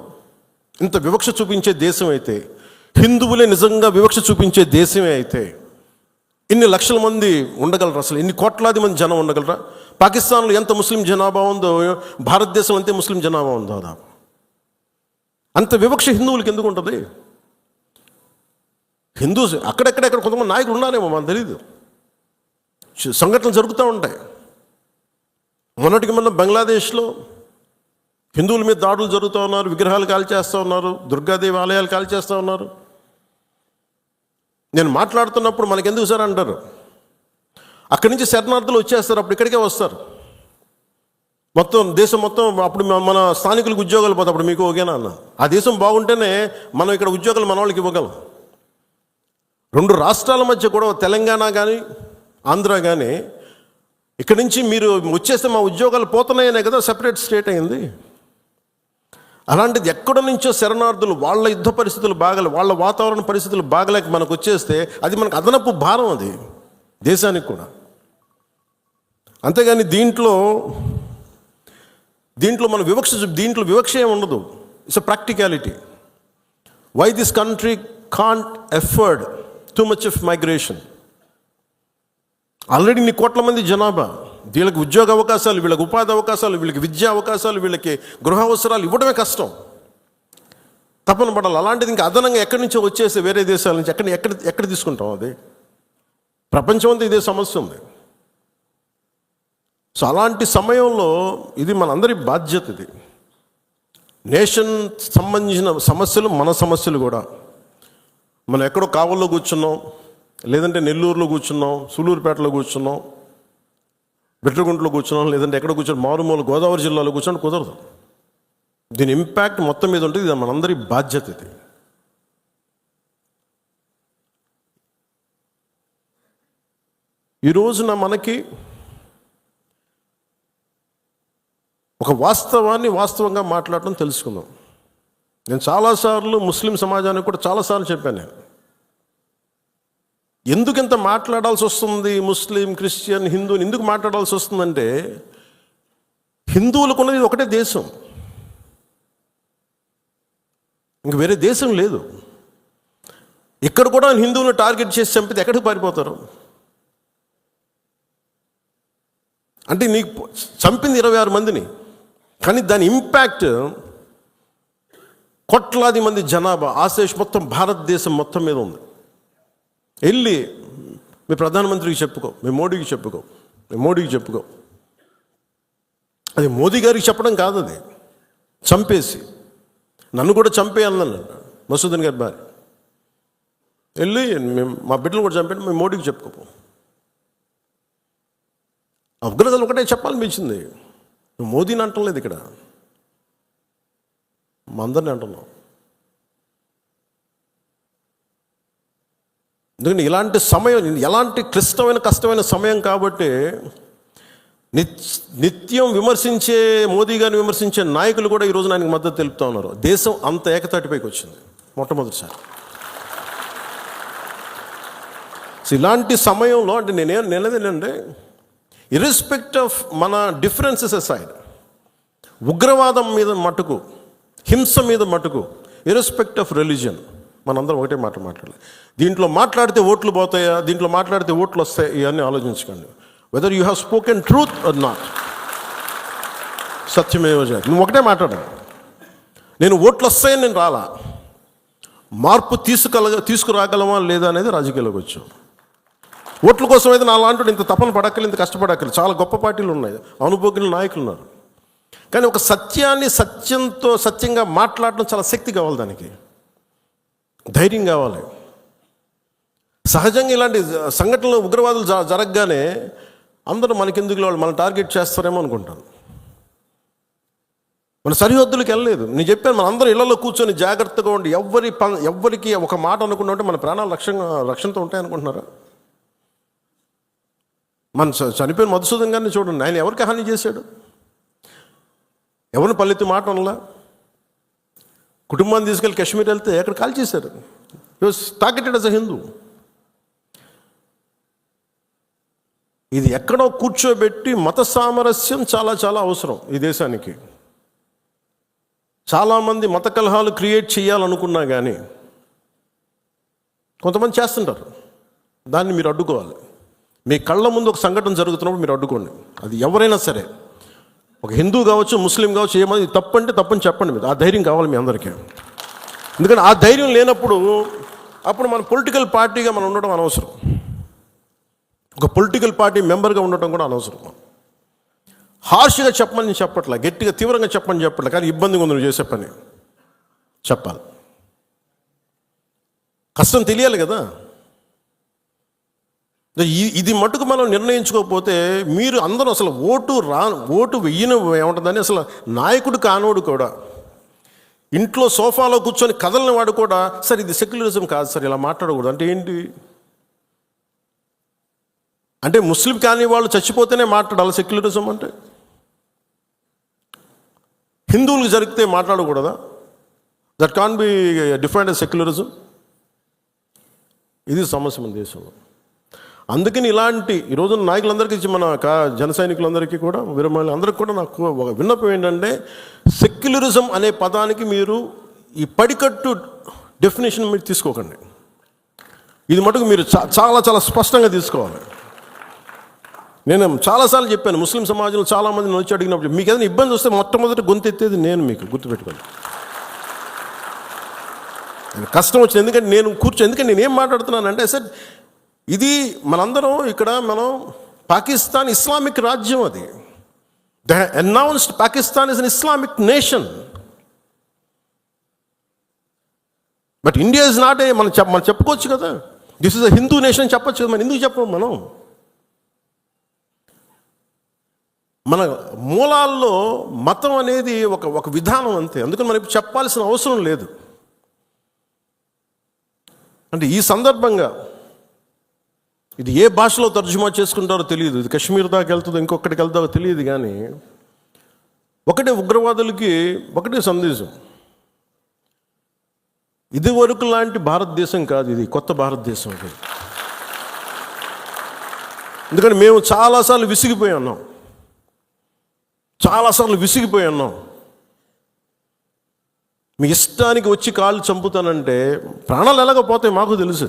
ఇంత వివక్ష చూపించే దేశం అయితే, హిందువులే నిజంగా వివక్ష చూపించే దేశమే అయితే ఇన్ని లక్షల మంది ఉండగలరా? అసలు ఇన్ని కోట్లాది మంది జనం ఉండగలరా? పాకిస్తాన్లో ఎంత ముస్లిం జనాభా ఉందో భారతదేశం అంతే ముస్లిం జనాభా ఉందో. దాదాపు అంత వివక్ష హిందువులకి ఎందుకు ఉంటుంది? హిందూస్ అక్కడెక్కడ కొంతమంది నాయకులు ఉన్నారేమో మనకు తెలీదు. సంఘటనలు జరుగుతూ ఉంటాయి. మొన్నటికి మొన్న బంగ్లాదేశ్లో హిందువుల మీద దాడులు జరుగుతూ ఉన్నారు, విగ్రహాలు కాల్చేస్తూ ఉన్నారు, దుర్గాదేవి ఆలయాలు కాల్చేస్తూ ఉన్నారు. నేను మాట్లాడుతున్నప్పుడు మనకెందుకు సార్ అంటారు, అక్కడి నుంచి శరణార్థులు వచ్చేస్తారు, అప్పుడు ఇక్కడికే వస్తారు. దేశం మొత్తం అప్పుడు మన స్థానికులకు ఉద్యోగాలు పోతాయి, అప్పుడు మీకు ఓకేనా అన్న. ఆ దేశం బాగుంటేనే మనం ఇక్కడ ఉద్యోగాలు మన వాళ్ళకి ఇవ్వగలం. రెండు రాష్ట్రాల మధ్య కూడా తెలంగాణ కానీ ఆంధ్ర కానీ ఇక్కడి నుంచి మీరు వచ్చేస్తే మా ఉద్యోగాలు పోతున్నాయనే కదా సెపరేట్ స్టేట్ అయింది. అలాంటిది ఎక్కడ నుంచో శరణార్థులు వాళ్ళ యుద్ధ పరిస్థితులు వాళ్ళ వాతావరణ పరిస్థితులు బాగలేక మనకు వచ్చేస్తే అది మనకు అదనపు భారం, అది దేశానికి కూడా. అంతేగాని దీంట్లో మన దీంట్లో వివక్ష ఏమి ఉండదు. It's a practicality. Why this country can't afford too much of migration. Already ఇన్ని కోట్ల మంది జనాభా, వీళ్ళకి ఉద్యోగ అవకాశాలు, వీళ్ళకి ఉపాధి అవకాశాలు, వీళ్ళకి విద్యా అవకాశాలు, వీళ్ళకి గృహ అవసరాలు ఇవ్వడమే కష్టం, తప్పన పడాలి. అలాంటిది ఇంకా అదనంగా ఎక్కడి నుంచో వచ్చేసి వేరే దేశాల నుంచి ఎక్కడ తీసుకుంటాం? అది ప్రపంచం అంతా ఇదే సమస్య ఉంది. సో అలాంటి సమయంలో ఇది మనందరి బాధ్యత. ఇది నేషన్ సంబంధించిన సమస్యలు, మన సమస్యలు కూడా. మనం ఎక్కడో కావల్లో కూర్చున్నాం, లేదంటే నెల్లూరులో కూర్చున్నాం, సూలూరుపేటలో కూర్చున్నాం, బిట్రగుంటలో కూర్చున్నాం, లేదంటే ఎక్కడ కూర్చొని మారుమూల గోదావరి జిల్లాలో కూర్చొని కుదరదు. దీని ఇంపాక్ట్ మొత్తం మీద ఉంటుంది. ఇది మనందరి బాధ్యత. ఇది ఈ రోజున మనకి ఒక వాస్తవాన్ని వాస్తవంగా మాట్లాడటం తెలుసుకుందాం. నేను చాలాసార్లు ముస్లిం సమాజానికి కూడా చాలాసార్లు చెప్పాను. నేను ఎందుకు ఇంత మాట్లాడాల్సి వస్తుంది, ముస్లిం, క్రిస్టియన్, హిందూని ఎందుకు మాట్లాడాల్సి వస్తుందంటే, హిందువులకు ఉన్నది ఒకటే దేశం, ఇంక వేరే దేశం లేదు. ఇక్కడ కూడా హిందువులను టార్గెట్ చేసి చంపితే ఎక్కడికి పారిపోతారు? అంటే నీకు చంపింది 26 మందిని, కానీ దాని ఇంపాక్ట్ కోట్లాది మంది జనాభా, ఆశేష్ మొత్తం భారతదేశం మొత్తం మీద ఉంది. వెళ్ళి మీ ప్రధానమంత్రికి చెప్పుకో, మీ మోడీకి చెప్పుకో, మీ మోడీకి చెప్పుకో. అది మోదీ గారికి చెప్పడం కాదు, అది చంపేసి నన్ను కూడా చంపేయాలన్నాను మసూదన్ గారి భార్య. వెళ్ళి మేము మా బిడ్డలు కూడా చంపేయండి, మేము మోడీకి చెప్పుకోపో. ఉగ్రతలు ఒకటే చెప్పాలనిపించింది. నువ్వు మోదీని అంటలేదు, ఇక్కడ మా అందరిని అంటున్నావు. ఎందుకంటే ఇలాంటి సమయం, ఎలాంటి క్లిష్టమైన కష్టమైన సమయం కాబట్టి నిత్యం విమర్శించే మోదీ గారిని విమర్శించే నాయకులు కూడా ఈరోజు ఆయనకు మద్దతు తెలుపుతూ ఉన్నారు. దేశం అంత ఏకతాటిపైకి వచ్చింది మొట్టమొదటిసారి. సో ఇలాంటి సమయంలో అంటే నేనేదేంటంటే, ఇర్రెస్పెక్ట్ ఆఫ్ మన డిఫరెన్సెస్ అసైడ్, ఉగ్రవాదం మీద మటుకు, హింస మీద మటుకు, ఇర్రెస్పెక్ట్ ఆఫ్ రిలీజియన్, మనందరం ఒకటే మాట మాట్లాడాలి. దీంట్లో మాట్లాడితే ఓట్లు పోతాయా, దీంట్లో మాట్లాడితే ఓట్లు వస్తాయి, ఇవన్నీ ఆలోచించకండి. Whether you have spoken truth or not, సత్యమేవ జయతే. నువ్వు ఒకటే మాట్లాడాలి, నేను ఓట్లు వస్తాయని నేను రాలా, మార్పు తీసుకురాగలమా లేదా అనేది రాజకీయాల్లోకి వచ్చాం. ఓట్ల కోసం అయితే నా లాంటి ఇంత తపన పడక్కలు, ఇంత కష్టపడక్కలు. చాలా గొప్ప పార్టీలు ఉన్నాయి, అనుభోగిన నాయకులు ఉన్నారు. కానీ ఒక సత్యాన్ని సత్యంగా మాట్లాడడం చాలా శక్తి కావాలి, దానికి ధైర్యం కావాలి. సహజంగా ఇలాంటి సంఘటనలు, ఉగ్రవాదులు జరగగానే అందరూ మనకెందుకు వాళ్ళు మన టార్గెట్ చేస్తారేమో అనుకుంటాను. మన సరిహద్దులకు వెళ్ళలేదు. నేను చెప్పాను, మన అందరూ ఇళ్లలో కూర్చొని జాగ్రత్తగా ఉండి ఎవ్వరికి ఒక మాట అనుకున్నా ఉంటే మన ప్రాణాలు రక్షణతో ఉంటాయి అనుకుంటున్నారా? మన చనిపోయిన మధుసూదన్ గారిని చూడండి, ఆయన ఎవరికి హాని చేశాడు? ఎవరిని పల్లెత్తి మాట అనలా. కుటుంబాన్ని తీసుకెళ్ళి కాశ్మీర్ వెళ్తే ఎక్కడ కాల్ చేశారు. Targeted as a Hindu. ఇది ఎక్కడో కూర్చోబెట్టి మత సామరస్యం చాలా చాలా అవసరం ఈ దేశానికి. చాలామంది మత కలహాలు క్రియేట్ చేయాలనుకున్నా కానీ కొంతమంది చేస్తుంటారు. దాన్ని మీరు అడ్డుకోవాలి. మీ కళ్ళ ముందు ఒక సంఘటన జరుగుతున్నప్పుడు మీరు అడ్డుకోండి. అది ఎవరైనా సరే, ఒక హిందూ కావచ్చు, ముస్లిం కావచ్చు, ఏమది తప్పు అంటే తప్పని చెప్పండి. మీరు ఆ ధైర్యం కావాలి మీ అందరికీ. ఎందుకంటే ఆ ధైర్యం లేనప్పుడు అప్పుడు మన పొలిటికల్ పార్టీగా మనం ఉండడం అనవసరం, ఒక పొలిటికల్ పార్టీ మెంబర్గా ఉండటం కూడా అనవసరం. హార్ష్గా చెప్పమని చెప్పట్లా, గట్టిగా తీవ్రంగా చెప్పమని చెప్పట్లా, కానీ ఇబ్బందిగా ఉంది నువ్వు చేసే పని చెప్పాలి. కష్టం తెలియాలి కదా. ఇది మటుకు మనం నిర్ణయించుకోకపోతే మీరు అందరూ అసలు ఓటు వెయ్యను ఏముంటుందని, అసలు నాయకుడు కానోడు కూడా, ఇంట్లో సోఫాలో కూర్చొని కదలని వాడు కూడా, సార్ ఇది సెక్యులరిజం కాదు సార్, ఇలా మాట్లాడకూడదు అంటే ఏంటి? అంటే ముస్లిం కాని వాళ్ళు చచ్చిపోతేనే మాట్లాడాలి సెక్యులరిజం అంటే? హిందువులకు జరిగితే మాట్లాడకూడదా? That can be defined as secularism. ఇది సమస్య మన దేశంలో. అందుకని ఇలాంటి ఈరోజు నాయకులందరికీ, మన జన సైనికులందరికీ కూడా, వీరమహిళలు అందరికీ కూడా నాకు ఒక విన్నపం ఏంటంటే, సెక్యులరిజం అనే పదానికి మీరు ఈ పడికట్టు డెఫినేషన్ మీరు తీసుకోకండి. ఇది మటుకు మీరు చాలా చాలా స్పష్టంగా తీసుకోవాలి. నేను చాలాసార్లు చెప్పాను, ముస్లిం సమాజంలో చాలామంది వచ్చి అడిగినప్పుడు, మీకు ఏదైనా ఇబ్బంది వస్తే మొట్టమొదటి గొంతు ఎత్తేది నేను, మీకు గుర్తుపెట్టుకోండి. కష్టం వచ్చింది ఎందుకంటే ఎందుకంటే నేను ఏం మాట్లాడుతున్నానంటే, సార్ ఇది మనందరం ఇక్కడ మనం పాకిస్తాన్ ఇస్లామిక్ రాజ్యం, అది they announced Pakistan is an Islamic nation. But India is not a, మనం చెప్పుకోవచ్చు కదా, this is a Hindu nation చెప్పొచ్చు కదా. మనం ఎందుకు చెప్పం? మన మూలాల్లో మతం అనేది ఒక విధానం అంతే. అందుకని మనం ఇప్పుడు చెప్పాల్సిన అవసరం లేదు. అంటే ఈ సందర్భంగా ఇది ఏ భాషలో తర్జుమా చేసుకుంటారో తెలియదు, ఇది కశ్మీర్ దాకా వెళ్తుందో ఇంకొకటికి వెళ్తారో తెలియదు, కానీ ఒకటే ఉగ్రవాదులకి ఒకటే సందేశం, ఇది వరకు లాంటి భారతదేశం కాదు, ఇది కొత్త భారతదేశం. అది ఎందుకంటే మేము చాలాసార్లు విసిగిపోయి ఉన్నాం, మీ ఇష్టానికి వచ్చి కాళ్ళు చంపుతానంటే ప్రాణాలు ఎలాగపోతాయి మాకు తెలుసు.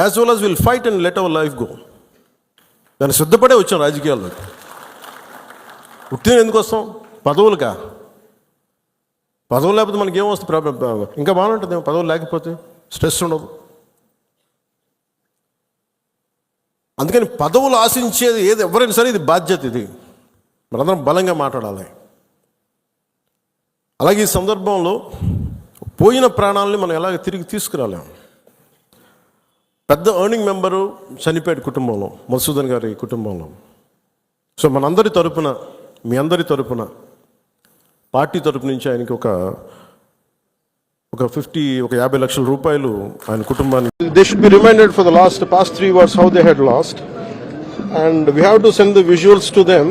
As well as will fight and let our life go. దాన్ని సిద్ధపడే వచ్చాం రాజకీయాల్లోకి. ఉట్టిన ఎందుకు వస్తాం? పదవులుగా? పదవులు లేకపోతే మనకి ఏమొస్తుంది? ఇంకా బాగుంటుంది. పదవులు లేకపోతే స్ట్రెస్ ఉండదు. అందుకని పదవులు ఆశించేది ఏది ఎవరైనా సరే ఇది బాధ్యత. ఇది మనందరం బలంగా మాట్లాడాలి. అలాగే ఈ సందర్భంలో పోయిన ప్రాణాలని మనం ఎలాగ తిరిగి తీసుకురాలేము. పెద్ద ఎర్నింగ్ మెంబరు చనిపోయాడు కుటుంబంలో, మధుసూదన్ గారి కుటుంబంలో. సో మనందరి తరపున, మీ అందరి తరపున, పార్టీ తరపు నుంచి ఆయనకి ఒక 50 లక్షల రూపాయలు ఆయన కుటుంబానికి. They should be reminded for the past 3 wars how they had lost, and we have to send the visuals to them.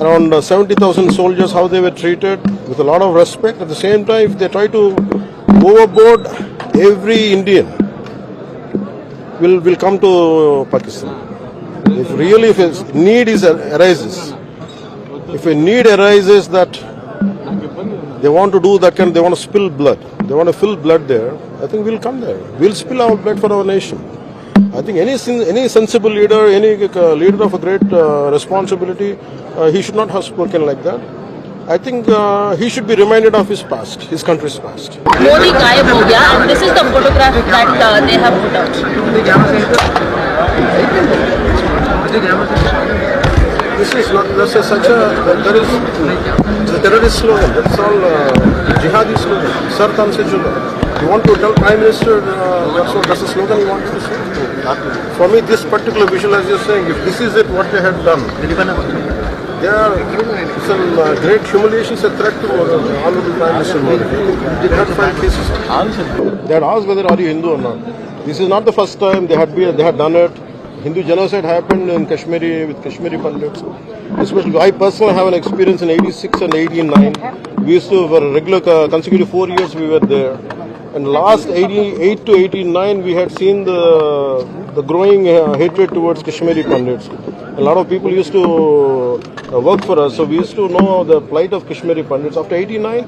Around 70,000 soldiers, how they were treated with a lot of respect. At the same time, if they try to overboard, every Indian will come to Pakistan. If a need arises, if a need arises that they want to do that kind, they want to spill blood, they want to fill blood there, I think we'll come there. We'll spill our blood for our nation. I think any sensible leader, any leader of a great responsibility, he should not have spoken like that. I think he should be reminded of his past, his country's past. Modi gayab ho gaya, and this is the photograph that they have put out. This is not such a terrorist slogan. That's all jihadi slogan. Sar Tan se juda. You want to tell Prime Minister that's a slogan you want to say? For me, this particular visual, as you're saying, if this is it, what they had done, it's a great humiliation, it's a threat to Honorable Prime Minister Modi. They had 5 cases. They had asked whether are you Hindu or not. This is not the first time they had done it. Hindu genocide happened in Kashmiri with Kashmiri Pandits. Especially, I personally have an experience in 86 and 89. We used to, for a regular consecutive 4 years, we were there. And last 88 to 89, we had seen the growing hatred towards Kashmiri Pandits. A lot of people used to work for us, so we used to know the plight of Kashmiri Pandits. After 89,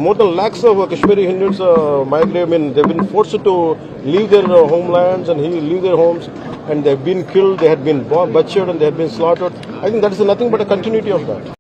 more than lakhs of Kashmiri Hindus migrate. I mean, they've been forced to leave their homelands and leave their homes, and they've been killed, they had been butchered, and they had been slaughtered. I think that is nothing but a continuity of that.